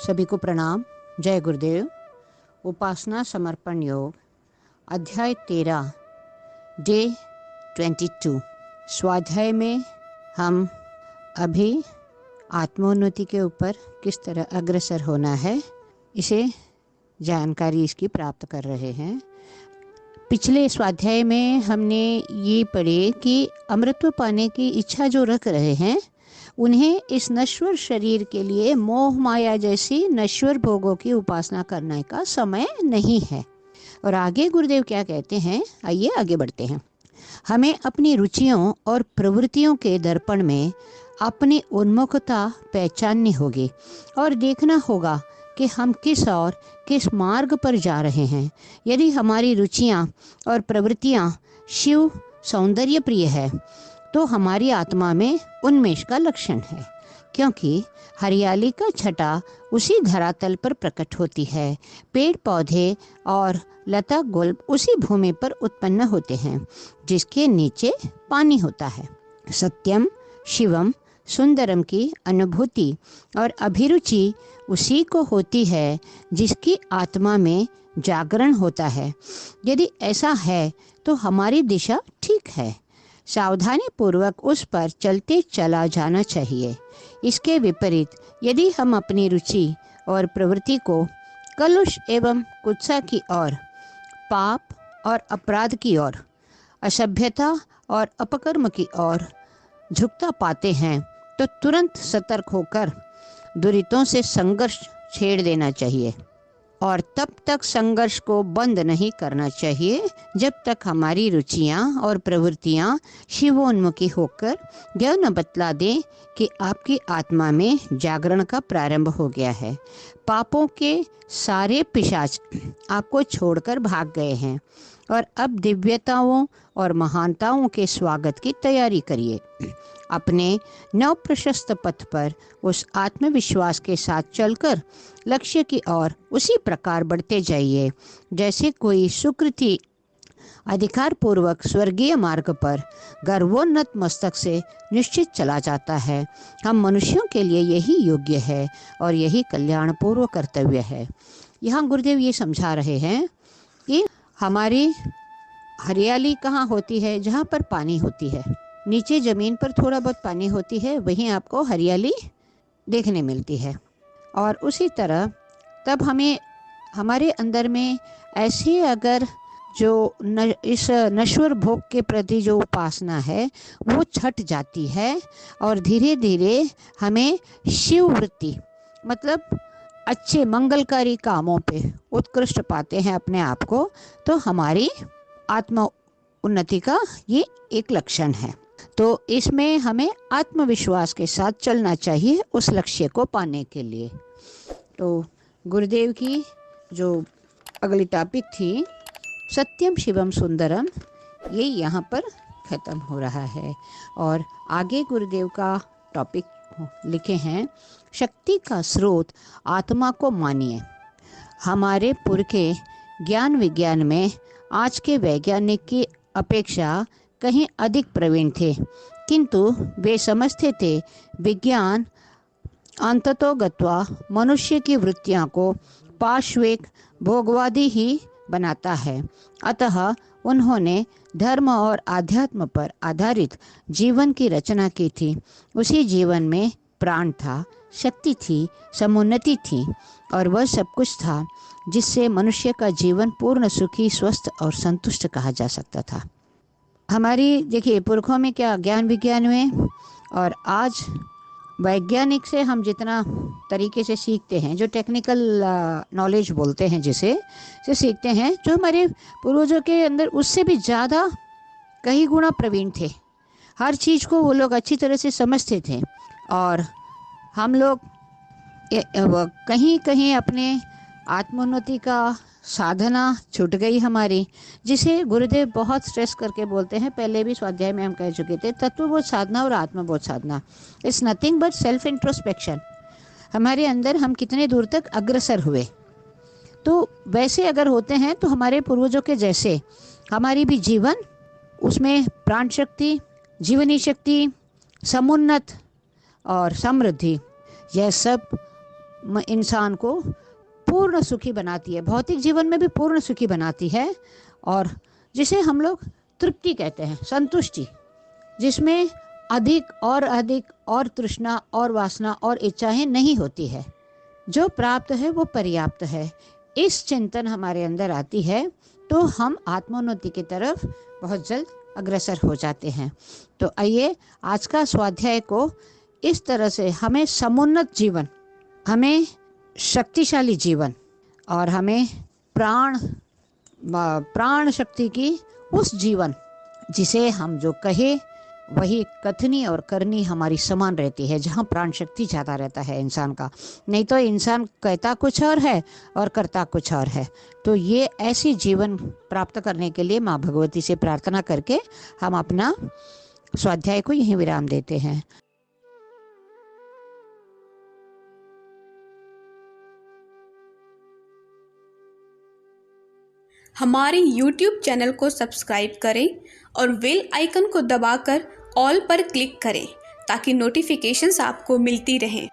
सभी को प्रणाम। जय गुरुदेव। उपासना समर्पण योग अध्याय 13 डे 22। स्वाध्याय में हम अभी आत्मोन्नति के ऊपर किस तरह अग्रसर होना है इसे जानकारी इसकी प्राप्त कर रहे हैं। पिछले स्वाध्याय में हमने ये पढ़े कि अमृतत्व पाने की इच्छा जो रख रहे हैं उन्हें इस नश्वर शरीर के लिए मोह माया जैसी नश्वर भोगों की उपासना करने का समय नहीं है। और आगे गुरुदेव क्या कहते हैं, आइए आगे बढ़ते हैं। हमें अपनी रुचियों और प्रवृत्तियों के दर्पण में अपनी उन्मुखता पहचाननी होगी और देखना होगा कि हम किस मार्ग पर जा रहे हैं। यदि हमारी रुचियां और प्रवृत्तियां शिव सौंदर्य प्रिय है तो हमारी आत्मा में उन्मेष का लक्षण है, क्योंकि हरियाली का छटा उसी धरातल पर प्रकट होती है। पेड़ पौधे और लता गुल्ब उसी भूमि पर उत्पन्न होते हैं जिसके नीचे पानी होता है। सत्यम शिवम सुंदरम की अनुभूति और अभिरुचि उसी को होती है जिसकी आत्मा में जागरण होता है। यदि ऐसा है तो हमारी दिशा ठीक है। सावधानी पूर्वक उस पर चलते चला जाना चाहिए। इसके विपरीत यदि हम अपनी रुचि और प्रवृत्ति को कलुष एवं कुत्सा की ओर, पाप और अपराध की ओर, असभ्यता और अपकर्म की ओर झुकता पाते हैं तो तुरंत सतर्क होकर दुरितों से संघर्ष छेड़ देना चाहिए और तब तक संघर्ष को बंद नहीं करना चाहिए जब तक हमारी रुचियां और प्रवृत्तियां शिवोन्मुखी होकर यह न बतला दें कि आपकी आत्मा में जागरण का प्रारंभ हो गया है। पापों के सारे पिशाच आपको छोड़कर भाग गए हैं और अब दिव्यताओं और महानताओं के स्वागत की तैयारी करिए। अपने नव प्रशस्त पथ पर उस आत्मविश्वास के साथ चलकर लक्ष्य की ओर उसी प्रकार बढ़ते जाइए जैसे कोई सुकृति अधिकार पूर्वक स्वर्गीय मार्ग पर गर्वोन्नत मस्तक से निश्चित चला जाता है। हम मनुष्यों के लिए यही योग्य है और यही कल्याणपूर्व कर्तव्य है। यहाँ गुरुदेव ये समझा रहे हैं कि हमारी हरियाली कहाँ होती है, जहाँ पर पानी होती है। नीचे ज़मीन पर थोड़ा बहुत पानी होती है, वहीं आपको हरियाली देखने मिलती है। और उसी तरह तब हमें हमारे अंदर में ऐसे अगर इस नश्वर भोग के प्रति जो उपासना है वो छट जाती है और धीरे धीरे हमें शिव वृत्ति मतलब अच्छे मंगलकारी कामों पे उत्कृष्ट पाते हैं अपने आप को, तो हमारी आत्म उन्नति का ये एक लक्षण है। तो इसमें हमें आत्मविश्वास के साथ चलना चाहिए उस लक्ष्य को पाने के लिए। तो गुरुदेव की जो अगली टॉपिक थी सत्यम शिवम सुंदरम, ये यहाँ पर ख़त्म हो रहा है। और आगे गुरुदेव का टॉपिक लिखे हैं शक्ति का स्रोत आत्मा को मानिए। हमारे पुरखे ज्ञान विज्ञान में आज के वैज्ञानिक की अपेक्षा कहीं अधिक प्रवीण थे, किंतु वे समझते थे विज्ञान अंततोगत्वा मनुष्य की वृत्तियों को पार्श्विक भोगवादी ही बनाता है। अतः उन्होंने धर्म और आध्यात्म पर आधारित जीवन की रचना की थी। उसी जीवन में प्राण था, शक्ति थी, समुन्नति थी और वह सब कुछ था जिससे मनुष्य का जीवन पूर्ण सुखी, स्वस्थ और संतुष्ट कहा जा सकता था। हमारी देखिए पुरखों में क्या ज्ञान विज्ञान में, और आज वैज्ञानिक से हम जितना तरीके से सीखते हैं, जो टेक्निकल नॉलेज बोलते हैं जिसे से सीखते हैं, जो हमारे पूर्वजों के अंदर उससे भी ज़्यादा कई गुना प्रवीण थे। हर चीज़ को वो लोग अच्छी तरह से समझते थे और हम लोग कहीं कहीं अपने आत्मोन्नति का साधना छूट गई हमारी, जिसे गुरुदेव बहुत स्ट्रेस करके बोलते हैं। पहले भी स्वाध्याय में हम कह चुके थे, तत्वबोध साधना और आत्मबोध साधना it's nothing but self introspection. हमारे अंदर हम कितने दूर तक अग्रसर हुए, तो वैसे अगर होते हैं तो हमारे पूर्वजों के जैसे हमारी भी जीवन, उसमें प्राण शक्ति, जीवनी शक्ति, समुन्नत और समृद्धि, यह सब इंसान को पूर्ण सुखी बनाती है, भौतिक जीवन में भी पूर्ण सुखी बनाती है, और जिसे हम लोग तृप्ति कहते हैं, संतुष्टि, जिसमें अधिक और तृष्णा और वासना और इच्छाएं नहीं होती है। जो प्राप्त है वो पर्याप्त है। इस चिंतन हमारे अंदर आती है तो हम आत्मोन्नति की तरफ बहुत जल्द अग्रसर हो जाते हैं। तो आइए आज का स्वाध्याय को इस तरह से हमें समुन्नत जीवन, हमें शक्तिशाली जीवन और हमें प्राण शक्ति की उस जीवन जिसे हम जो कहे वही कथनी और करनी हमारी समान रहती है, जहाँ प्राण शक्ति ज़्यादा रहता है इंसान का। नहीं तो इंसान कहता कुछ और है और करता कुछ और है। तो ये ऐसी जीवन प्राप्त करने के लिए माँ भगवती से प्रार्थना करके हम अपना स्वाध्याय को यहीं विराम देते हैं। हमारे YouTube चैनल को सब्सक्राइब करें और बेल आइकन को दबाकर ऑल पर क्लिक करें ताकि नोटिफिकेशंस आपको मिलती रहें।